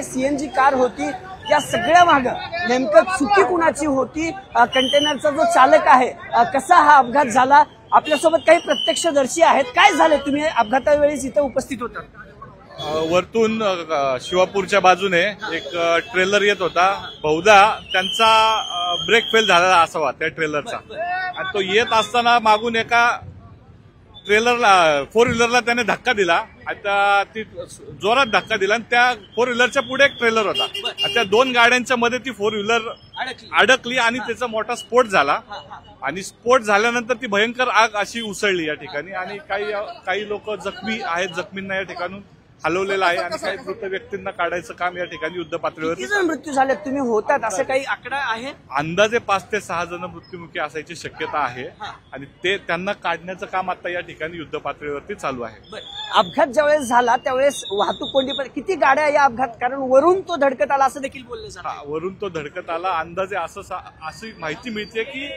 CNG car होती, या सगळ्या मागं नेमकं चुकी कुणाची होती, कंटेनरचा जो चालक आहे कसा हा अपघात झाला, आपल्यासोबत काही प्रत्यक्षदर्शी आहेत. काय झालं, तुम्ही अपघातावेळी इथे उपस्थित होता? वरतून शिवापूरच्या बाजूने एक ट्रेलर येत होता, बहुधा त्यांचा ब्रेक फेल झालेला असावा त्या ट्रेलरचा, आणि तो येत असताना मागून एका ट्रेलरला फोर व्हीलरला त्याने धक्का दिला. आता ती जोरात धक्का दिला आणि त्या फोर व्हीलरच्या पुढे एक ट्रेलर होता, आणि त्या दोन गाड्यांच्या मध्ये ती फोर व्हीलर अडकली आणि त्याचा मोठा स्फोट झाला. आणि स्फोट झाल्यानंतर ती भयंकर आग अशी उसळली या ठिकाणी, आणि काही लोक जखमी आहेत, जखमींना या ठिकाणी हलवलेलं आहे, आणि काही मृत व्यक्तींना काढायचं काम या ठिकाणी युद्ध पातळीवर. किती जण मृत्यू झाले तुम्ही होतात असं काही आकडा आहे? अंदाजे 5 ते 6 जण मृत्युमुखी असायची शक्यता आहे, आणि त्यांना काढण्याचं काम आता या ठिकाणी युद्ध पातळीवरती चालू आहे. अपघात ज्यावेळेस झाला त्यावेळेस वाहतूक कोंडी, किती गाड्या या अपघात, कारण वरून तो धडकत आला असं देखील बोलले जातं. वरून तो धडकत आला, अंदाजे अशी माहिती मिळते की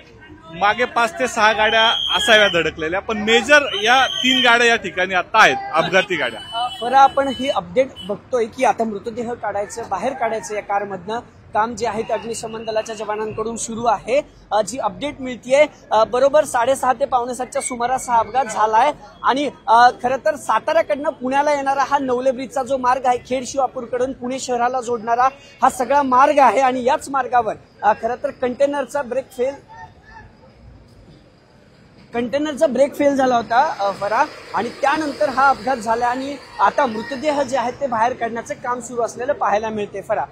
मागे 5 ते 6 गाड्या असाव्या धडकलेल्या, पण मेजर या 3 गाड्या या ठिकाणी आता आहेत अपघाती गाड्या. बरं, आपण ही अपडेट बघतोय की आता मृतदेह काढायचं, बाहेर काढायचं या कारमधनं काम जे आहे ते अग्निशमन दलाच्या जवानांकडून सुरू आहे. जी अपडेट मिळतीये बरोबर 6:30 ते 6:45च्या सुमारास हा अपघात झालाय. आणि खरं तर साताऱ्याकडनं पुण्याला येणारा हा नवले ब्रिजचा जो मार्ग आहे, खेड शिवापूरकडून पुणे शहराला जोडणारा हा सगळा मार्ग आहे, आणि याच मार्गावर खरं तर कंटेनरचा ब्रेक फेल झाला होता फरा, आणि त्यानंतर हा अपघात झाला. आणि आता मृतदेह जे आहेत ते बाहेर काढण्याचं काम सुरू असलेलं पाहायला मिळते. फरा.